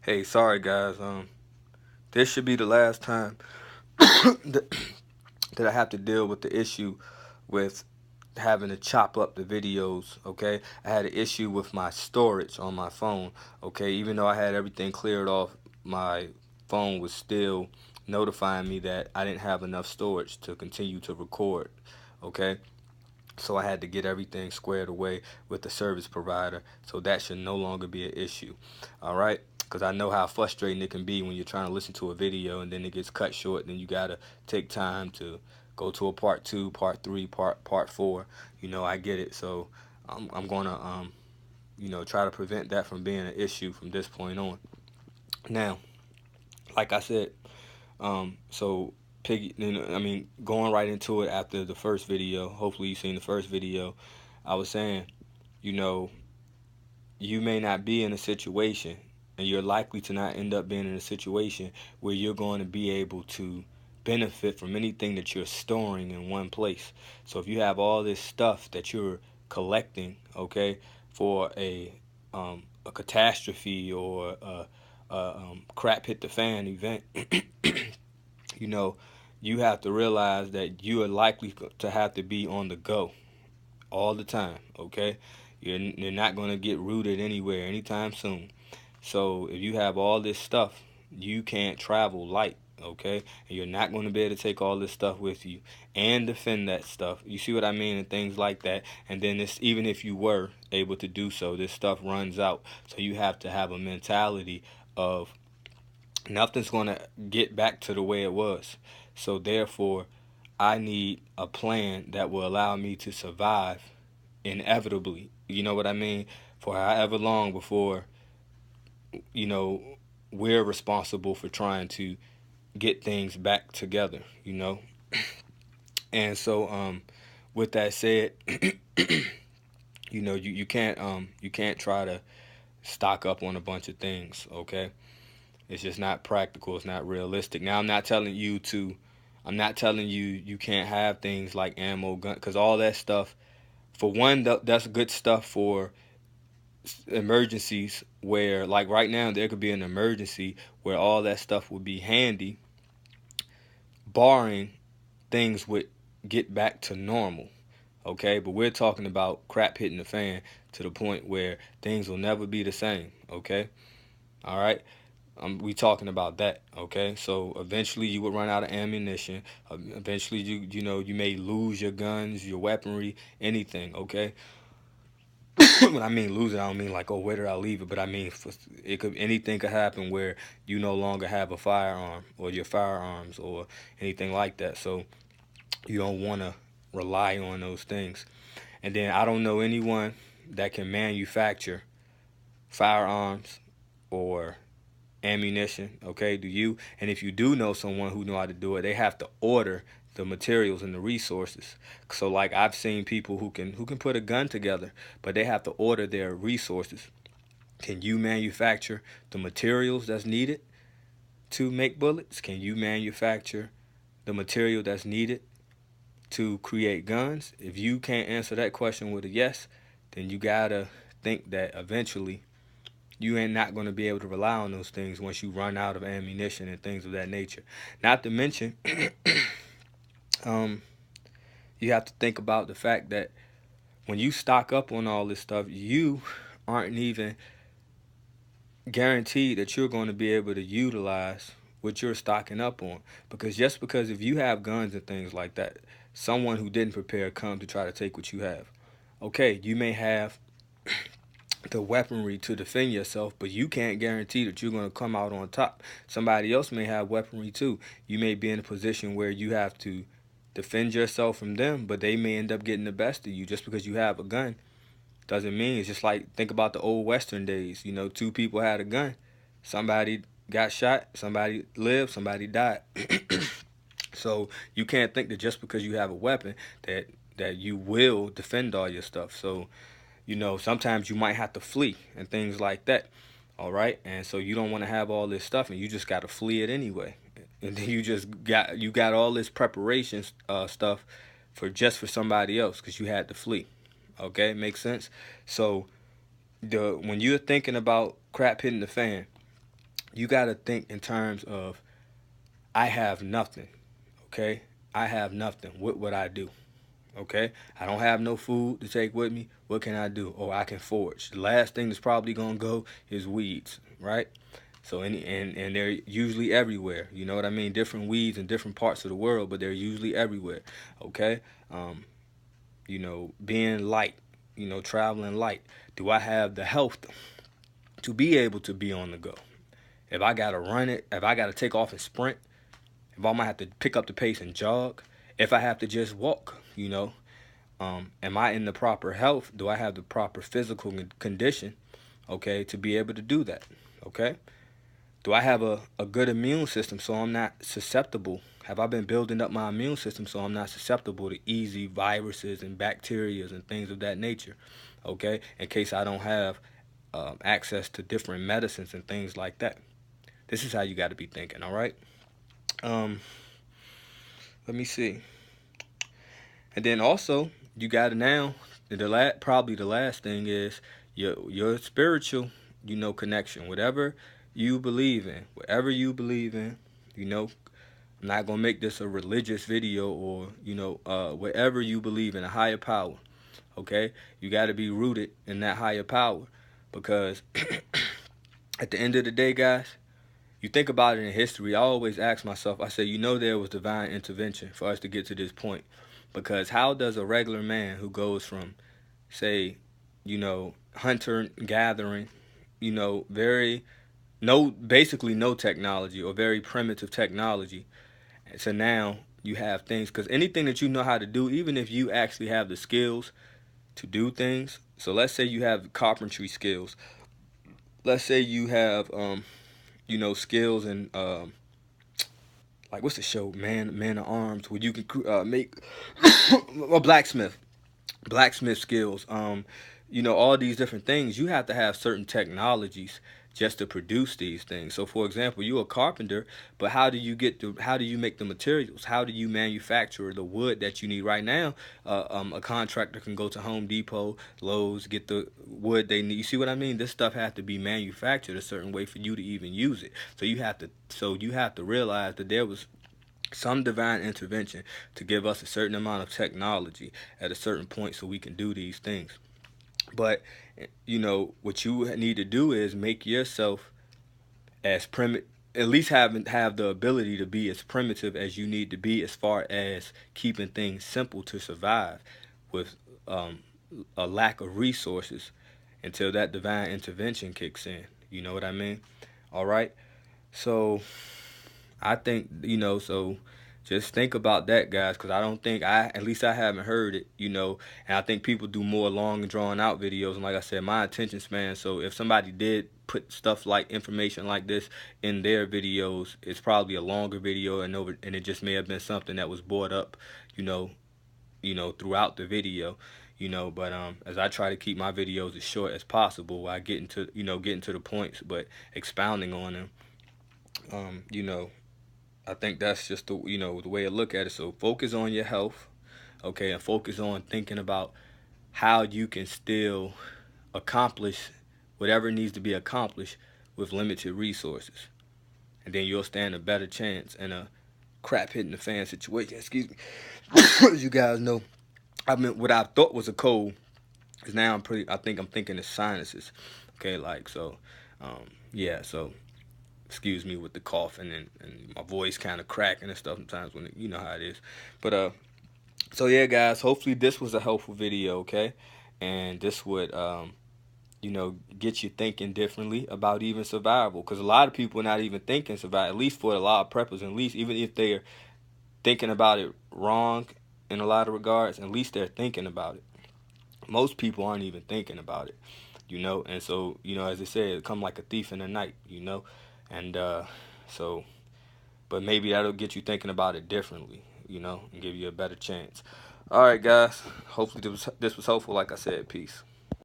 Hey, sorry guys. This should be the last time that, that I have to deal with the issue with having to chop up the videos. Okay, I had an issue with my storage on my phone. Okay, even though I had everything cleared off, my phone was still notifying me that I didn't have enough storage to continue to record. Okay, so I had to get everything squared away with the service provider, so that should no longer be an issue. All right, because I know how frustrating it can be when you're trying to listen to a video and then it gets cut short, and then you gotta take time to go to a part two, part three, part four. I get it. So I'm gonna try to prevent that from being an issue from this point on. Now, like I said, so going right into it after the first video. Hopefully, you've seen the first video. I was saying, you know, you may not be in a situation, and you're likely to not end up being in a situation where you're going to be able to benefit from anything that you're storing in one place. So if you have all this stuff that you're collecting, okay, for a catastrophe or a crap hit the fan event, you know, you have to realize that you are likely to have to be on the go all the time, okay? You're not going to get rooted anywhere anytime soon. So if you have all this stuff, you can't travel light, okay? And you're not going to be able to take all this stuff with you and defend that stuff. You see what I mean? And things like that. And then this, even if you were able to do so, this stuff runs out. So you have to have a mentality of nothing's going to get back to the way it was. So therefore, I need a plan that will allow me to survive inevitably. You know what I mean? For however long before, you know, we're responsible for trying to get things back together. And so, with that said, you can't try to stock up on a bunch of things, okay? It's just not practical. It's not realistic. Now, I'm not telling you you can't have things like ammo, gun, because all that stuff, for one, that's good stuff for emergencies where, like right now, there could be an emergency where all that stuff would be handy, barring things would get back to normal. Okay, but we're talking about crap hitting the fan to the point where things will never be the same. Okay, all right. We talking about that, okay? So eventually you would run out of ammunition. Eventually you may lose your guns, your weaponry, anything, okay? When I mean lose it, I don't mean like, oh, where did I leave it? But I mean anything could happen where you no longer have a firearm or your firearms or anything like that. So you don't want to rely on those things. And then I don't know anyone that can manufacture firearms or ammunition, okay? Do you? And if you do know someone who know how to do it, they have to order the materials and the resources. So like I've seen people who can put a gun together, but they have to order their resources. Can you manufacture the materials that's needed to make bullets? Can you manufacture the material that's needed to create guns? If you can't answer that question with a yes, then you gotta think that eventually you ain't not going to be able to rely on those things once you run out of ammunition and things of that nature. Not to mention, um, you have to think about the fact that when you stock up on all this stuff, you aren't even guaranteed that you're going to be able to utilize what you're stocking up on. Because if you have guns and things like that, someone who didn't prepare comes to try to take what you have. Okay, you may have the weaponry to defend yourself, but you can't guarantee that you're going to come out on top. Somebody else may have weaponry too. You may be in a position where you have to defend yourself from them, but they may end up getting the best of you. Just because you have a gun doesn't mean. It's just like, think about the old Western days. Two people had a gun. Somebody got shot, somebody lived, somebody died. So you can't think that just because you have a weapon that you will defend all your stuff. So sometimes you might have to flee and things like that. All right. And so you don't want to have all this stuff, and you just got to flee it anyway. And then you got all this preparation stuff for somebody else because you had to flee. Okay. Makes sense. So when you're thinking about crap hitting the fan, you got to think in terms of, I have nothing, okay? I have nothing. What would I do? Okay? I don't have no food to take with me. What can I do? Or I can forage. The last thing that's probably going to go is weeds, right? So and they're usually everywhere. You know what I mean? Different weeds in different parts of the world, but they're usually everywhere. Okay? Um, being light, traveling light. Do I have the health to be able to be on the go? If I gotta run it, if I gotta take off and sprint, if I might have to pick up the pace and jog, if I have to just walk, am I in the proper health? Do I have the proper physical condition, okay, to be able to do that? Okay? Do I have a good immune system so I'm not susceptible? Have I been building up my immune system so I'm not susceptible to easy viruses and bacteria and things of that nature? Okay? In case I don't have access to different medicines and things like that. This is how you got to be thinking, all right? Um, Let me see. And then also, you got to now, probably the last thing is your spiritual, connection. Whatever you believe in, I'm not going to make this a religious video or, whatever you believe in, a higher power, okay? You got to be rooted in that higher power because at the end of the day, guys, you think about it in history, I always ask myself, I say, there was divine intervention for us to get to this point. Because how does a regular man who goes from, say, hunter gathering, basically no technology or very primitive technology, so now you have things, because anything that you know how to do, even if you actually have the skills to do things, so let's say you have carpentry skills, let's say you have, skills in, like what's the show, Man of Arms, where you can make a blacksmith skills, all these different things. You have to have certain technologies just to produce these things. So for example, you're a carpenter, but how do you make the materials? How do you manufacture the wood that you need? Right now, a contractor can go to Home Depot, Lowe's, get the wood they need. You see what I mean? This stuff has to be manufactured a certain way for you to even use it. So you have to realize that there was some divine intervention to give us a certain amount of technology at a certain point so we can do these things. But what you need to do is make yourself as primitive, at least have the ability to be as primitive as you need to be, as far as keeping things simple to survive with a lack of resources until that divine intervention kicks in. You know what I mean? All right. So I think, so just think about that, guys, because at least I haven't heard it, and I think people do more long and drawn out videos. And like I said, my attention span, so if somebody did put stuff like information like this in their videos, it's probably a longer video, and it just may have been something that was brought up, throughout the video. But as I try to keep my videos as short as possible, I getting to the points, but expounding on them, I think that's just the way I look at it. So focus on your health, okay, and focus on thinking about how you can still accomplish whatever needs to be accomplished with limited resources, and then you'll stand a better chance in a crap hitting the fan situation. Excuse me. As you guys know, what I thought was a cold is now I think I'm thinking it's sinuses. Okay, like so, yeah, so. Excuse me with the coughing and my voice kind of cracking and stuff sometimes when you know how it is. But so yeah, guys, hopefully this was a helpful video, okay? And this would get you thinking differently about even survival, because a lot of people are not even thinking survival, at least for a lot of preppers, at least even if they're thinking about it wrong in a lot of regards, at least they're thinking about it. Most people aren't even thinking about it, and so, as they say, it come like a thief in the night, and so, but maybe that'll get you thinking about it differently, and give you a better chance. All right, guys. Hopefully this was helpful. Like I said, peace.